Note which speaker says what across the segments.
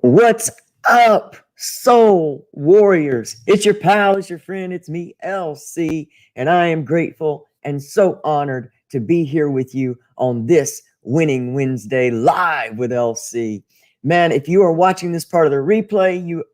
Speaker 1: What's up, soul warriors? It's your pal, it's your friend, it's me, LC, and I am grateful and so honored to be here with you on this Winning Wednesday live with LC. Man, if you are watching this part of the replay, you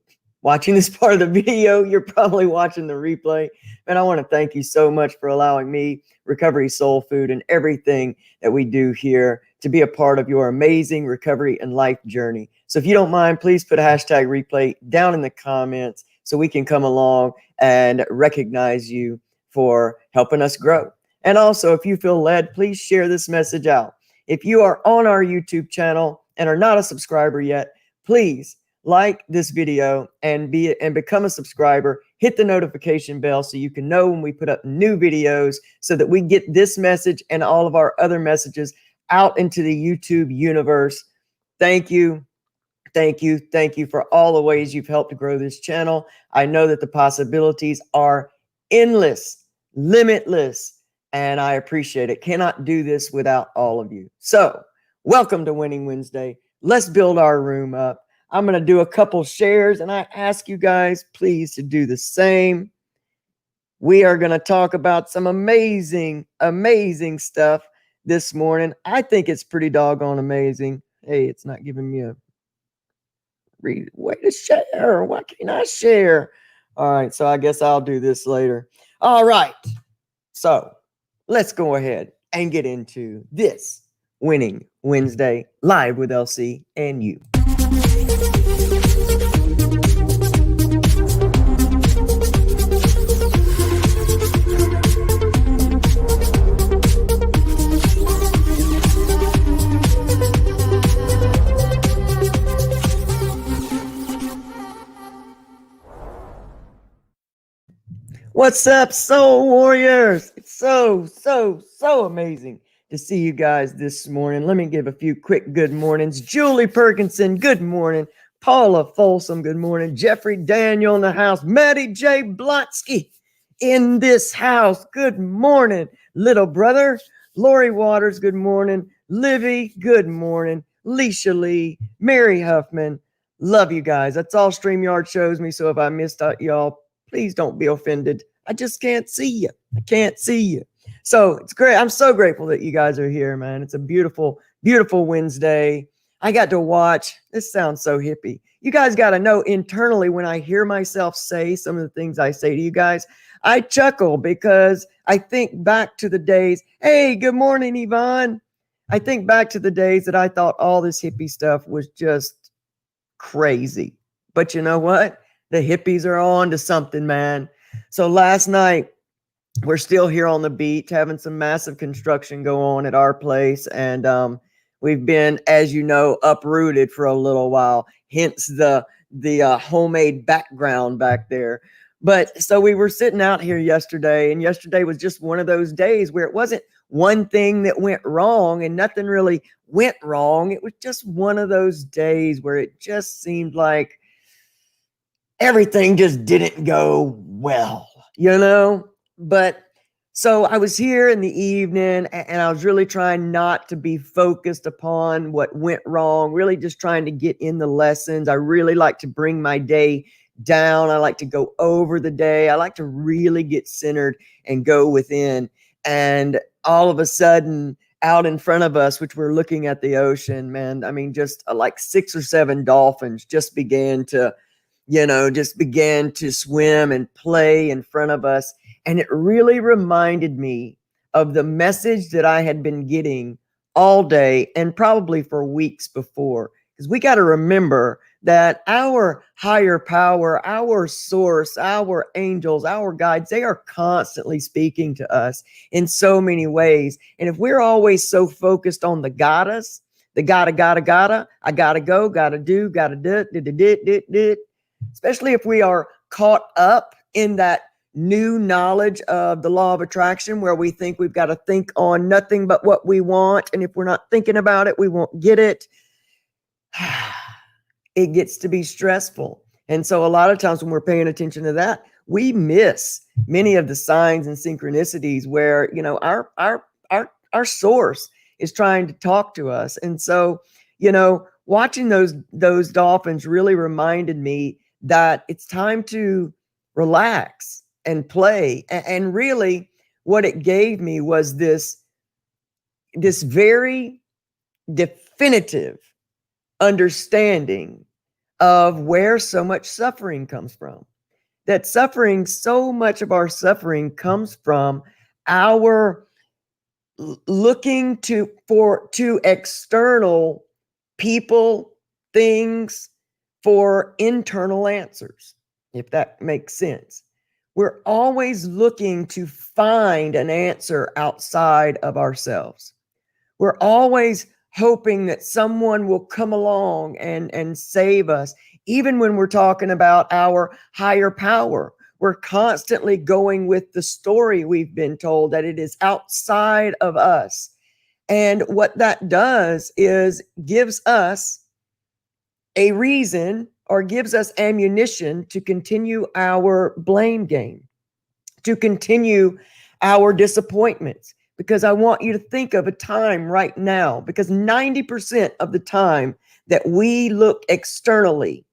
Speaker 1: watching this part of the video, you're probably watching the replay. And I want to thank you so much for allowing me, Recovery Soul Food, and everything that we do here to be a part of your amazing recovery and life journey. So if you don't mind, please put a hashtag replay down in the comments so we can come along and recognize you for helping us grow. And also, if you feel led, please share this message out. If you are on our YouTube channel and are not a subscriber yet, please like this video and become a subscriber. Hit the notification bell so you can know when we put up new videos so that we get this message and all of our other messages out into the YouTube universe. Thank you. Thank you. Thank you for all the ways you've helped to grow this channel. I know that the possibilities are endless, limitless, and I appreciate it. Cannot do this without all of you. So welcome to Winning Wednesday. Let's build our room up. I'm going to do a couple shares, and I ask you guys, please, to do the same. We are going to talk about some amazing, amazing stuff this morning. I think it's pretty doggone amazing. Hey, it's not giving me a way to share. Why can't I share? All right, so I guess I'll do this later. All right, so let's go ahead and get into this Winning Wednesday live with LC and you. What's up, soul warriors? It's so amazing to see you guys this morning. Let me give a few quick good mornings. Julie Perkinson, good morning. Paula Folsom, good morning. Jeffrey Daniel in the house. Maddie J. Blotsky in this house. Good morning, little brother. Lori Waters, good morning. Livy, good morning. Leisha Lee, Mary Huffman. Love you guys. That's all StreamYard shows me. So if I missed out, y'all, please don't be offended. I just can't see you. I can't see you. So it's great. I'm so grateful that you guys are here, man. It's a beautiful, beautiful Wednesday. I got to watch. This sounds so hippie. You guys got to know internally when I hear myself say some of the things I say to you guys, I chuckle because I think back to the days. Hey, good morning, Yvonne. I think back to the days that I thought all this hippie stuff was just crazy. But you know what? The hippies are on to something, man. So last night, we're still here on the beach having some massive construction go on at our place. And we've been, as you know, uprooted for a little while, hence the homemade background back there. But so we were sitting out here yesterday, and yesterday was just one of those days where it wasn't one thing that went wrong and nothing really went wrong. It was just one of those days where it just seemed like everything just didn't go well, you know? But so I was here in the evening and I was really trying not to be focused upon what went wrong, really just trying to get in the lessons. I really like to bring my day down. I like to go over the day. I like to really get centered and go within. And all of a sudden, out in front of us, which we're looking at the ocean, man, I mean, just like 6 or 7 dolphins just began to swim and play in front of us. And it really reminded me of the message that I had been getting all day and probably for weeks before. Because we got to remember that our higher power, our source, our angels, our guides, they are constantly speaking to us in so many ways. And if we're always so focused on the gottas, the gotta, I gotta go, gotta do, especially if we are caught up in that new knowledge of the law of attraction where we think we've got to think on nothing but what we want. And if we're not thinking about it, we won't get it. It gets to be stressful. And so a lot of times when we're paying attention to that, we miss many of the signs and synchronicities where, you know, our source is trying to talk to us. And so, you know, watching those dolphins really reminded me that it's time to relax and play. And really, what it gave me was this very definitive understanding of where so much suffering comes from. That suffering, so much of our suffering comes from our looking to external people, things for internal answers, if that makes sense. We're always looking to find an answer outside of ourselves. We're always hoping that someone will come along and save us. Even when we're talking about our higher power, we're constantly going with the story we've been told that it is outside of us. And what that does is gives us a reason or gives us ammunition to continue our blame game, to continue our disappointments. Because I want you to think of a time right now, because 90% of the time that we look externally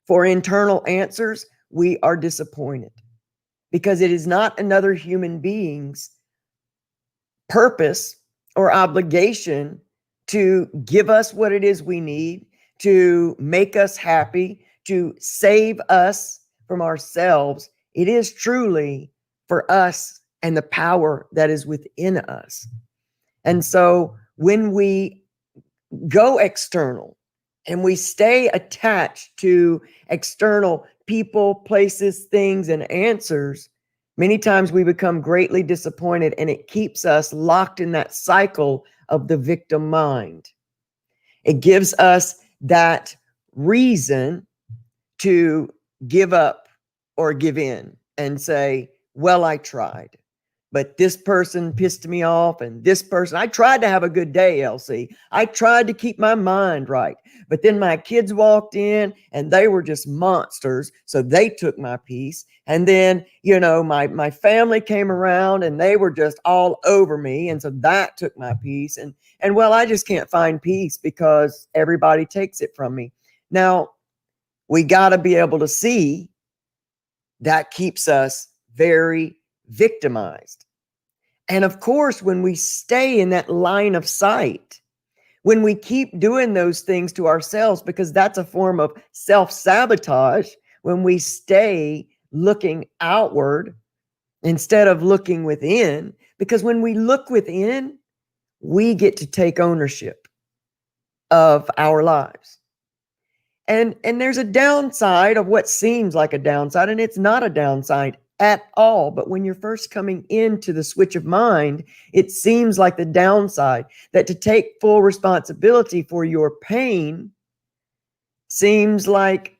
Speaker 1: for internal answers, we are disappointed because it is not another human being's purpose or obligation to give us what it is we need, to make us happy, to save us from ourselves. It is truly for us and the power that is within us. And so when we go external and we stay attached to external people, places, things, and answers, many times we become greatly disappointed, and it keeps us locked in that cycle of the victim mind. It gives us that reason to give up or give in and say, well, I tried, but this person pissed me off, and this person, I tried to have a good day, Elsie. I tried to keep my mind right, but then my kids walked in and they were just monsters. So they took my peace. And then, my family came around and they were just all over me. And so that took my peace. And well, I just can't find peace because everybody takes it from me. Now, we got to be able to see that keeps us very victimized. And of course, when we stay in that line of sight, when we keep doing those things to ourselves, because that's a form of self-sabotage, when we stay looking outward instead of looking within, because when we look within, we get to take ownership of our lives. And there's a downside of what seems like a downside, and it's not a downside at all. But when you're first coming into the switch of mind, it seems like the downside, that to take full responsibility for your pain seems like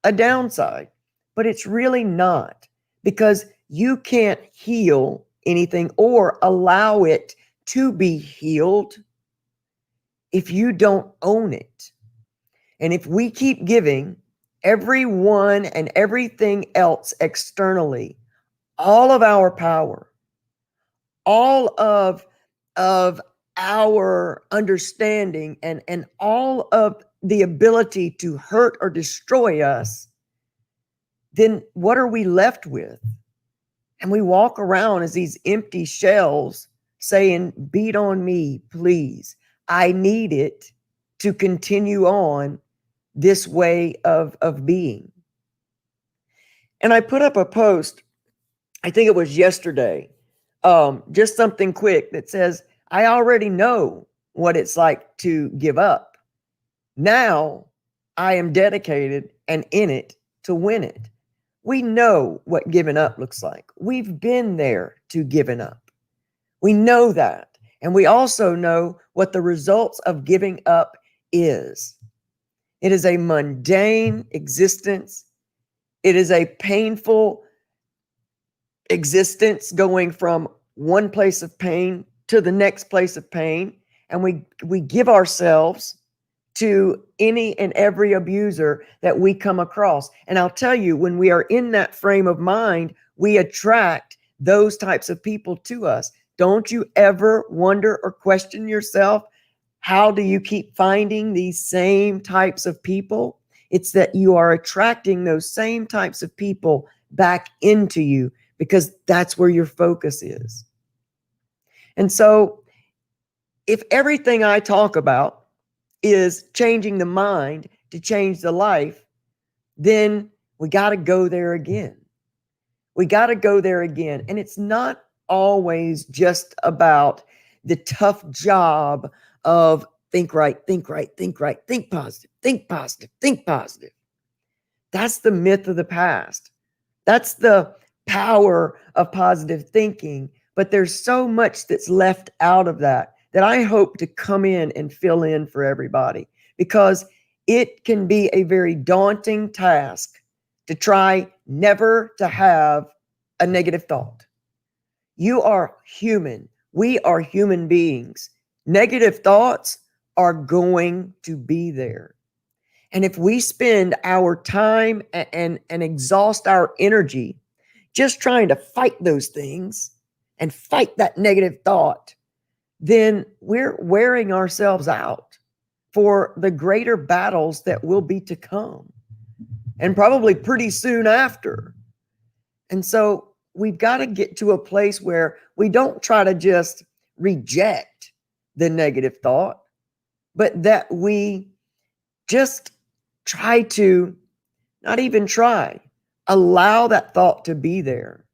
Speaker 1: a downside, but it's really not, because you can't heal anything or allow it to be healed if you don't own it. And if we keep giving everyone and everything else externally all of our power, all of our understanding, and all of the ability to hurt or destroy us, then what are we left with? And we walk around as these empty shells saying, beat on me, please. I need it to continue on this way of being. And I put up a post, I think it was yesterday, just something quick that says, I already know what it's like to give up. Now I am dedicated and in it to win it. We know what giving up looks like. We've been there to giving up. We know that. And we also know what the results of giving up is. It is a mundane existence. It is a painful existence, going from one place of pain to the next place of pain. And we give ourselves to any and every abuser that we come across. And I'll tell you, when we are in that frame of mind, we attract those types of people to us. Don't you ever wonder or question yourself, How do you keep finding these same types of people? It's that you are attracting those same types of people back into you because that's where your focus is. And so if everything I talk about is changing the mind to change the life, then we got to go there again. We got to go there again. And it's not always just about the tough job of think right, think right, think right, think positive, think positive, think positive. That's the myth of the past. That's the power of positive thinking. But there's so much that's left out of that I hope to come in and fill in for everybody, because it can be a very daunting task to try never to have a negative thought. You are human. We are human beings. Negative thoughts are going to be there. And if we spend our time and exhaust our energy just trying to fight those things and fight that negative thought, then we're wearing ourselves out for the greater battles that will be to come, and probably pretty soon after. And so we've got to get to a place where we don't try to just reject the negative thought, but that we just try to not even try, allow that thought to be there.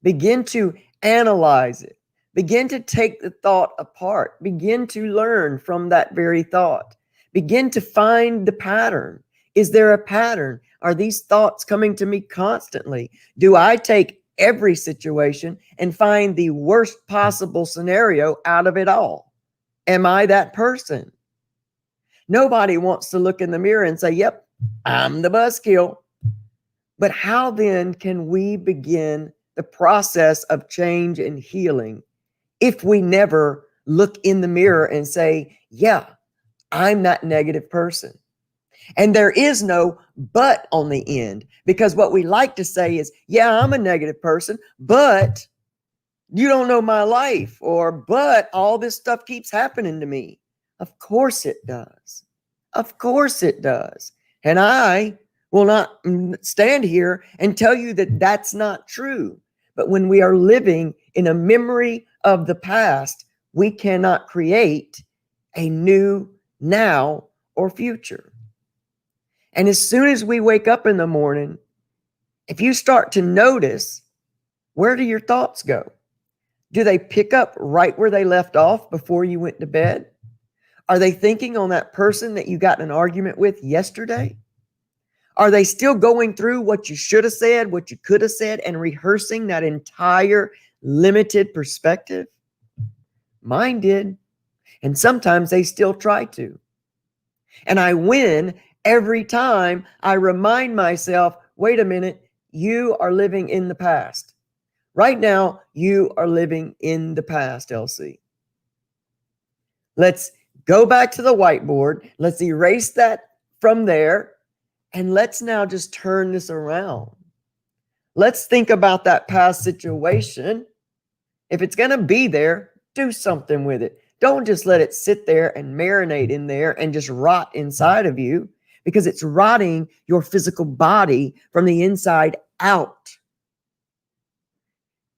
Speaker 1: Begin to analyze it. Begin to take the thought apart. Begin to learn from that very thought. Begin to find the pattern. Is there a pattern? Are these thoughts coming to me constantly? Do I take every situation and find the worst possible scenario out of it all? Am I that person? Nobody wants to look in the mirror and say, yep, I'm the buzzkill. But how then can we begin the process of change and healing if we never look in the mirror and say, yeah, I'm that negative person? And there is no but on the end, because what we like to say is, yeah, I'm a negative person, but you don't know my life, or but all this stuff keeps happening to me. Of course it does. Of course it does. And I will not stand here and tell you that that's not true. But when we are living in a memory of the past, we cannot create a new now or future. And as soon as we wake up in the morning, if you start to notice, where do your thoughts go? Do they pick up right where they left off before you went to bed? Are they thinking on that person that you got in an argument with yesterday? Are they still going through what you should have said, what you could have said, and rehearsing that entire limited perspective? Mine did. And sometimes they still try to. And I win every time I remind myself, wait a minute, you are living in the past. Right now, you are living in the past, LC. Let's go back to the whiteboard. Let's erase that from there. And let's now just turn this around. Let's think about that past situation. If it's going to be there, do something with it. Don't just let it sit there and marinate in there and just rot inside of you, because it's rotting your physical body from the inside out.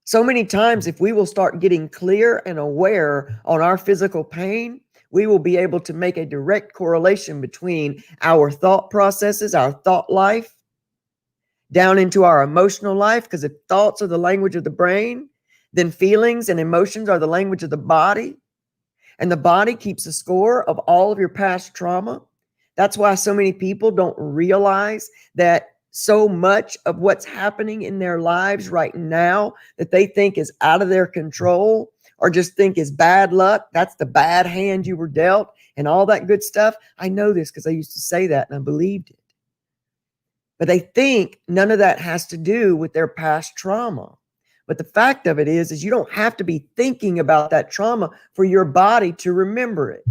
Speaker 1: So many times, if we will start getting clear and aware on our physical pain, we will be able to make a direct correlation between our thought processes, our thought life, down into our emotional life. Because if thoughts are the language of the brain, then feelings and emotions are the language of the body. And the body keeps a score of all of your past trauma. That's why so many people don't realize that so much of what's happening in their lives right now that they think is out of their control, or just think is bad luck. That's the bad hand you were dealt and all that good stuff. I know this because I used to say that and I believed it. But they think none of that has to do with their past trauma. But the fact of it is you don't have to be thinking about that trauma for your body to remember it.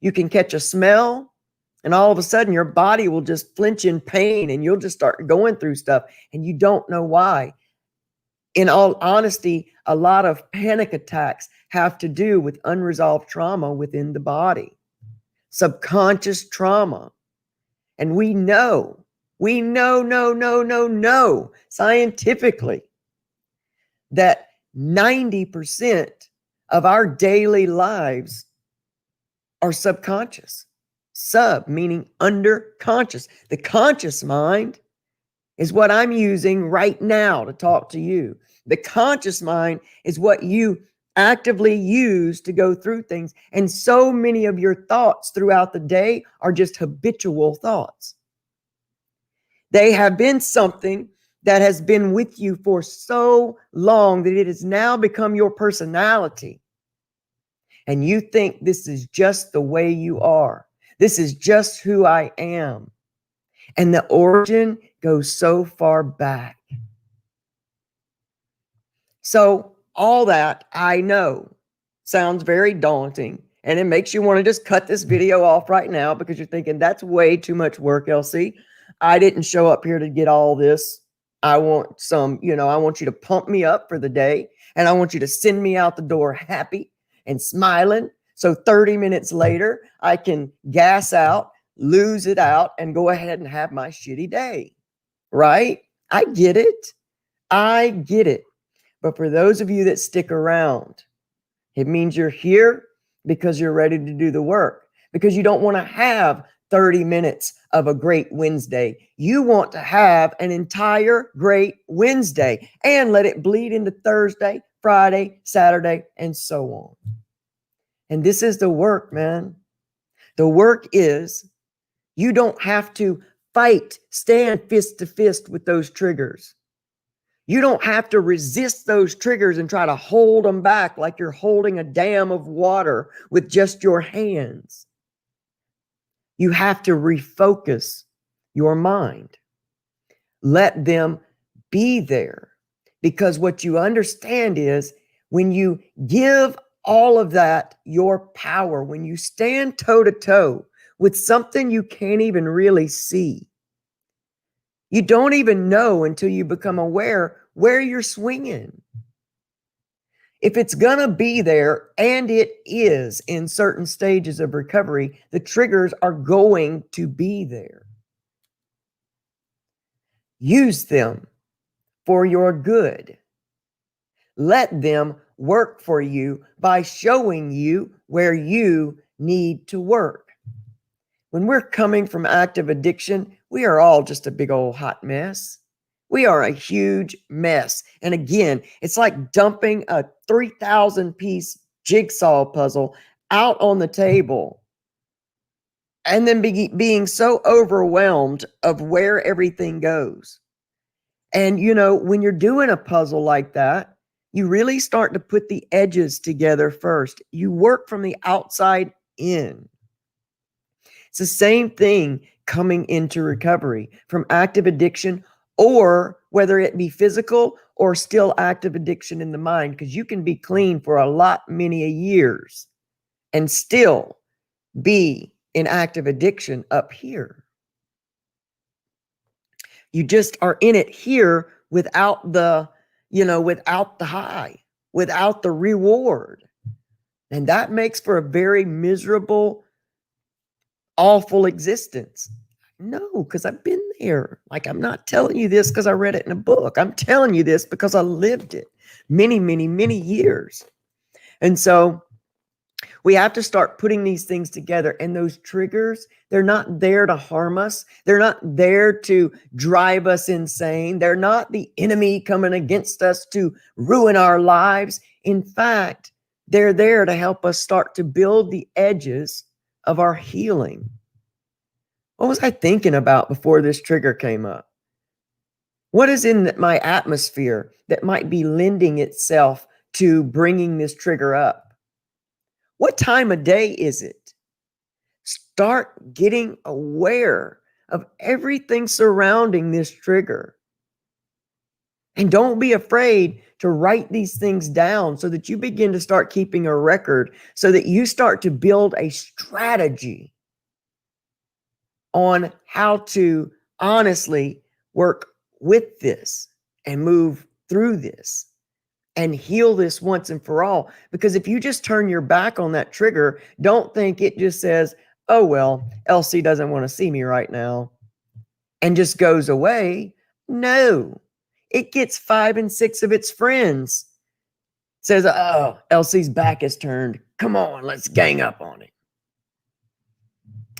Speaker 1: You can catch a smell, and all of a sudden your body will just flinch in pain, and you'll just start going through stuff and you don't know why. In all honesty, a lot of panic attacks have to do with unresolved trauma within the body, subconscious trauma. And we know scientifically that 90% of our daily lives are subconscious. Sub meaning underconscious. The conscious mind is what I'm using right now to talk to you. The conscious mind is what you actively use to go through things. And so many of your thoughts throughout the day are just habitual thoughts. They have been something that has been with you for so long that it has now become your personality. And you think this is just the way you are. This is just who I am. And the origin goes so far back. So all that I know sounds very daunting, and it makes you want to just cut this video off right now because you're thinking that's way too much work, Elsie. I didn't show up here to get all this. I want some, I want you to pump me up for the day, and I want you to send me out the door happy and smiling. So 30 minutes later, I can gas out, lose it out, and go ahead and have my shitty day. Right? I get it. I get it. But for those of you that stick around, it means you're here because you're ready to do the work, because you don't want to have 30 minutes of a great Wednesday. You want to have an entire great Wednesday and let it bleed into Thursday, Friday, Saturday, and so on. And this is the work, man. The work is you don't have to stand fist to fist with those triggers. You don't have to resist those triggers and try to hold them back like you're holding a dam of water with just your hands. You have to refocus your mind. Let them be there. Because what you understand is when you give all of that your power, when you stand toe to toe with something you can't even really see, you don't even know until you become aware where you're swinging. If it's going to be there, and it is in certain stages of recovery, the triggers are going to be there. Use them for your good. Let them work for you by showing you where you need to work. When we're coming from active addiction, we are all just a big old hot mess. We are a huge mess. And again, it's like dumping a 3,000 piece jigsaw puzzle out on the table and then being so overwhelmed of where everything goes. And, when you're doing a puzzle like that, you really start to put the edges together first. You work from the outside in. It's the same thing coming into recovery from active addiction, or whether it be physical or still active addiction in the mind, because you can be clean for many years and still be in active addiction up here. You just are in it here without the high, without the reward. And that makes for a very miserable, awful existence. No, because I've been there. Like, I'm not telling you this because I read it in a book. I'm telling you this because I lived it many, many, many years. And so we have to start putting these things together. And those triggers, they're not there to harm us. They're not there to drive us insane. They're not the enemy coming against us to ruin our lives. In fact, they're there to help us start to build the edges of our healing. What was I thinking about before this trigger came up? What is in my atmosphere that might be lending itself to bringing this trigger up? What time of day is it? Start getting aware of everything surrounding this trigger. And don't be afraid to write these things down so that you begin to start keeping a record, so that you start to build a strategy on how to honestly work with this and move through this and heal this once and for all. Because if you just turn your back on that trigger, don't think it just says, oh, well, Elsie doesn't want to see me right now, and just goes away. No, it gets 5 and 6 of its friends. Says, oh, Elsie's back is turned. Come on, let's gang up on it.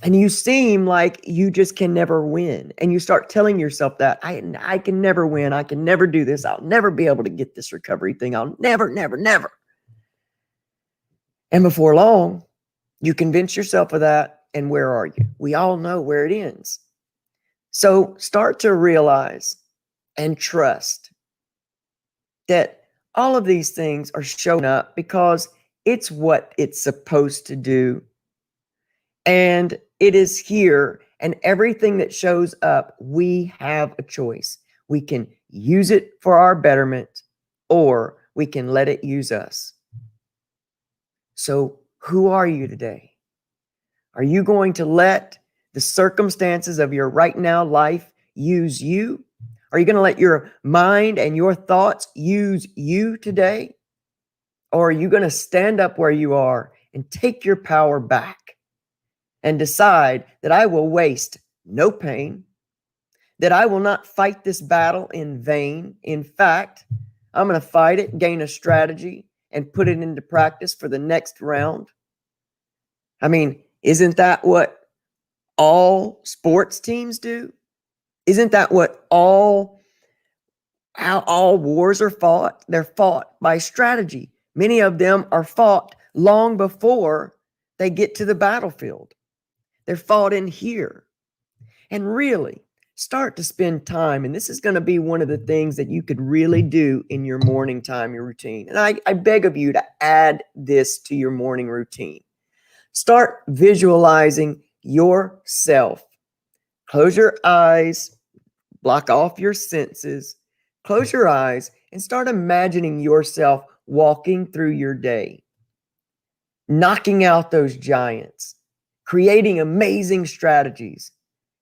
Speaker 1: And you seem like you just can never win. And you start telling yourself that I can never win. I can never do this. I'll never be able to get this recovery thing. I'll never, never, never. And before long, you convince yourself of that. And where are you? We all know where it ends. So start to realize and trust that all of these things are showing up because it's what it's supposed to do. And it is here, and everything that shows up, we have a choice. We can use it for our betterment, or we can let it use us. So who are you today? Are you going to let the circumstances of your right now life use you? Are you going to let your mind and your thoughts use you today? Or are you going to stand up where you are and take your power back and decide that I will waste no pain, that I will not fight this battle in vain? In fact, I'm going to fight it, gain a strategy, and put it into practice for the next round. I mean, isn't that what all sports teams do? Isn't that what how all wars are fought? They're fought by strategy. Many of them are fought long before they get to the battlefield. They're fought in here. And really start to spend time. And this is going to be one of the things that you could really do in your morning time, your routine. And I beg of you to add this to your morning routine. Start visualizing yourself. Close your eyes, block off your senses, close your eyes, and start imagining yourself walking through your day, knocking out those giants, creating amazing strategies,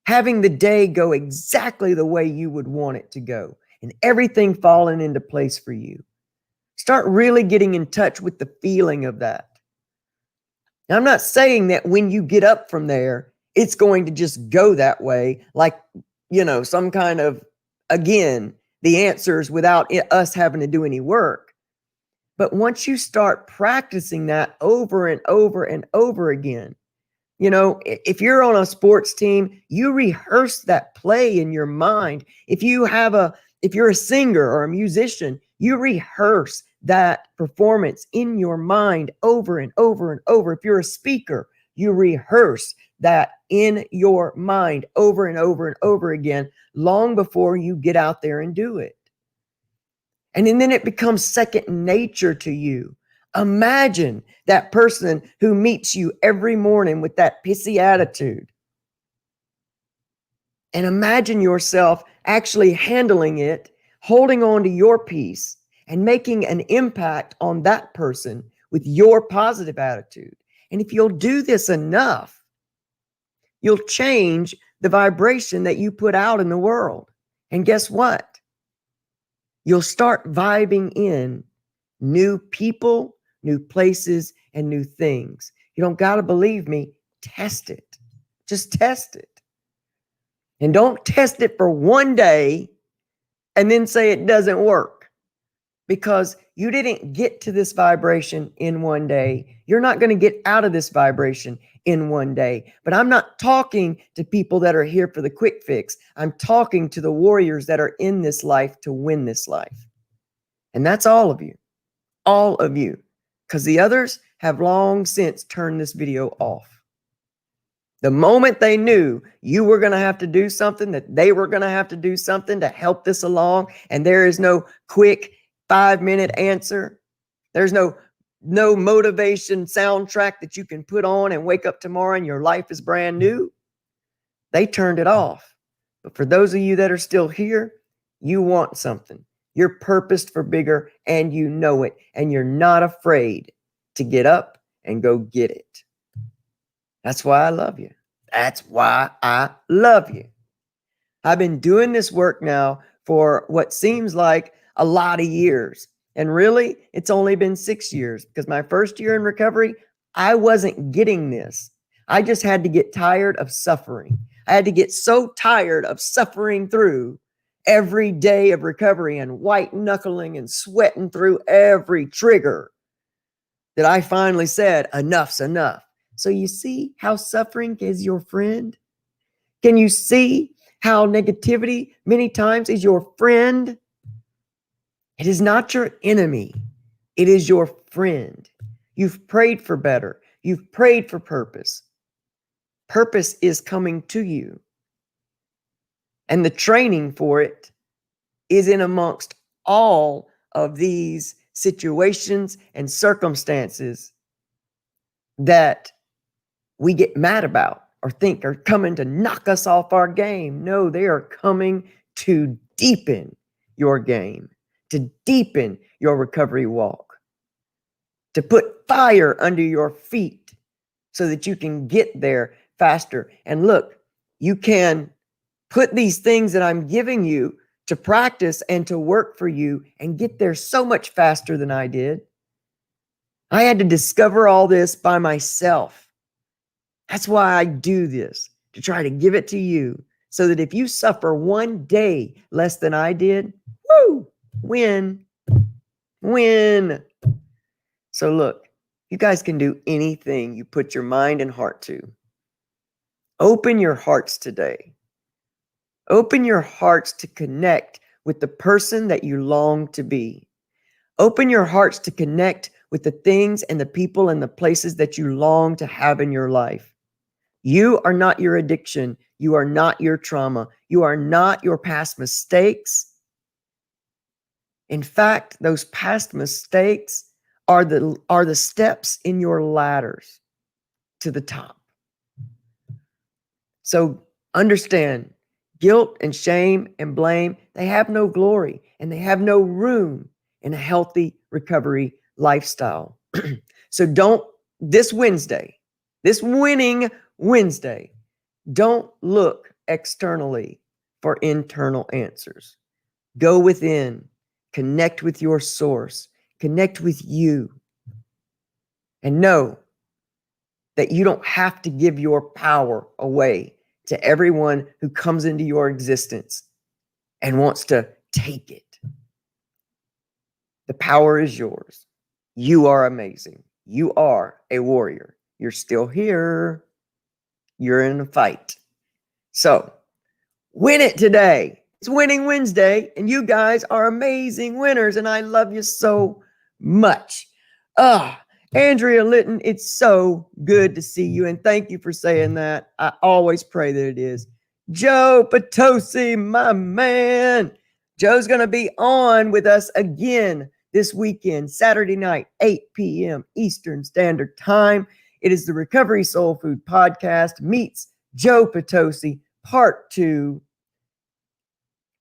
Speaker 1: having the day go exactly the way you would want it to go, and everything falling into place for you. Start really getting in touch with the feeling of that. Now, I'm not saying that when you get up from there, it's going to just go that way, like, some kind of, again, the answers without us having to do any work. But once you start practicing that over and over and over again, if you're on a sports team, you rehearse that play in your mind. If you're a singer or a musician, you rehearse that performance in your mind over and over and over. If you're a speaker, you rehearse that in your mind over and over and over again, long before you get out there and do it. And then it becomes second nature to you. Imagine that person who meets you every morning with that pissy attitude. And imagine yourself actually handling it, holding on to your peace, and making an impact on that person with your positive attitude. And if you'll do this enough, you'll change the vibration that you put out in the world. And guess what? You'll start vibing in new people, new places, and new things. You don't got to believe me. Test it. Just test it. And don't test it for one day and then say it doesn't work, because you didn't get to this vibration in one day. You're not going to get out of this vibration in one day. But I'm not talking to people that are here for the quick fix. I'm talking to the warriors that are in this life to win this life. And that's all of you. All of you. Because the others have long since turned this video off. The moment they knew you were going to have to do something, that they were going to have to do something to help this along, and there is no quick 5-minute answer. There's no motivation soundtrack that you can put on and wake up tomorrow and your life is brand new. They turned it off. But for those of you that are still here, you want something. You're purposed for bigger, and you know it, and you're not afraid to get up and go get it. That's why I love you. That's why I love you. I've been doing this work now for what seems like a lot of years. And really, it's only been 6 years because my first year in recovery, I wasn't getting this. I just had to get tired of suffering. I had to get so tired of suffering through every day of recovery and white knuckling and sweating through every trigger that I finally said, enough's enough. So you see how suffering is your friend? Can you see how negativity many times is your friend? It is not your enemy. It is your friend. You've prayed for better. You've prayed for purpose. Purpose is coming to you. And the training for it is in amongst all of these situations and circumstances that we get mad about or think are coming to knock us off our game. No, they are coming to deepen your game, to deepen your recovery walk, to put fire under your feet so that you can get there faster. And look, you can put these things that I'm giving you to practice and to work for you and get there so much faster than I did. I had to discover all this by myself. That's why I do this, to try to give it to you so that if you suffer one day less than I did, woo, win. So look, you guys can do anything you put your mind and heart to. Open your hearts today. Open your hearts to connect with the person that you long to be. Open your hearts to connect with the things and the people and the places that you long to have in your life. You are not your addiction. You are not your trauma. You are not your past mistakes. In fact, those past mistakes are the steps in your ladders to the top. So understand, guilt and shame and blame, they have no glory and they have no room in a healthy recovery lifestyle. So this winning Wednesday, don't look externally for internal answers. Go within, connect with your source, connect with you, and know that you don't have to give your power away to everyone who comes into your existence and wants to take it. The power is yours. You are amazing. You are a warrior. You're still here. You're in a fight. So win it today. It's Winning Wednesday, and you guys are amazing winners, and I love you so much. Andrea Litton, it's so good to see you, and thank you for saying that. I always pray that it is. Joe Potosi, my man. Joe's going to be on with us again this weekend, Saturday night, 8 p.m. Eastern Standard Time. It is the Recovery Soul Food Podcast meets Joe Potosi, Part 2,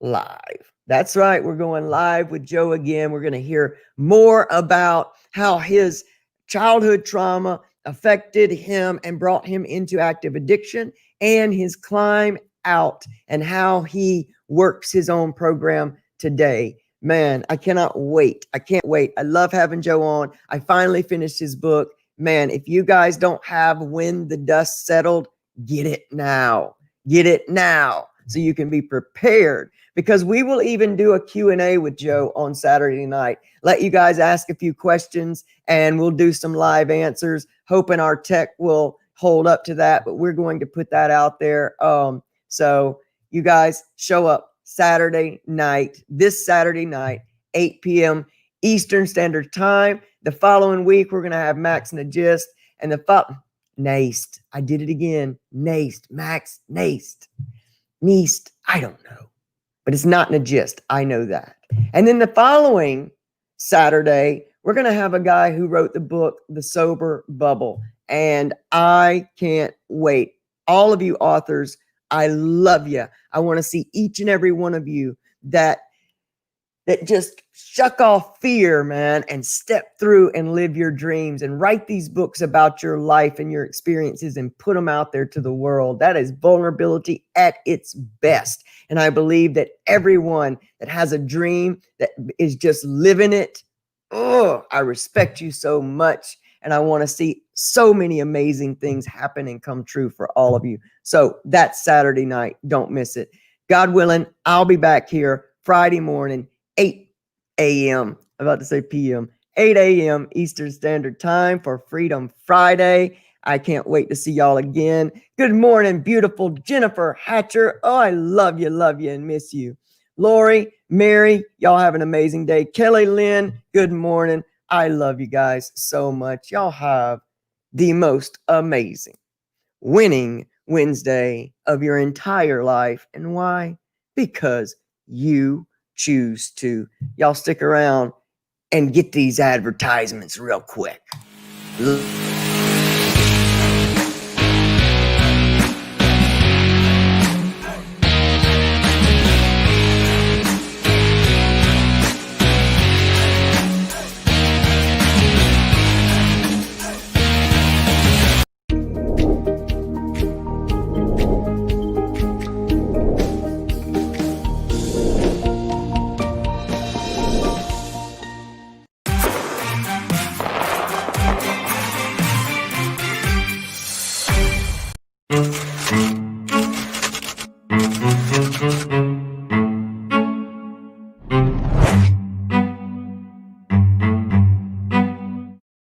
Speaker 1: live. That's right. We're going live with Joe again. We're going to hear more about how his childhood trauma affected him and brought him into active addiction and his climb out and how he works his own program today. Man, I cannot wait. I can't wait. I love having Joe on. I finally finished his book. Man, if you guys don't have When the Dust Settled, get it now. Get it now so you can be prepared, because we will even do a Q&A with Joe on Saturday night. Let you guys ask a few questions and we'll do some live answers, hoping our tech will hold up to that, but we're going to put that out there. So you guys show up this Saturday night, 8 p.m. Eastern Standard Time. The following week, we're going to have Max and the Gist and Naced. I did it again. Naced, Max, Naced, Neast. I don't know, but it's not Najist. I know that. And then the following Saturday, we're going to have a guy who wrote the book, The Sober Bubble. And I can't wait. All of you authors, I love you. I want to see each and every one of you that just shuck off fear, man, and step through and live your dreams and write these books about your life and your experiences and put them out there to the world. That is vulnerability at its best. And I believe that everyone that has a dream that is just living it, oh, I respect you so much. And I want to see so many amazing things happen and come true for all of you. So that's Saturday night. Don't miss it. God willing, I'll be back here Friday morning, 8 a.m. I'm about to say p.m. 8 a.m. Eastern Standard Time for Freedom Friday. I can't wait to see y'all again. Good morning, beautiful Jennifer Hatcher. Oh, I love you, and miss you. Lori, Mary, y'all have an amazing day. Kelly Lynn, good morning. I love you guys so much. Y'all have the most amazing winning Wednesday of your entire life. And why? Because you choose to. Y'all stick around and get these advertisements real quick.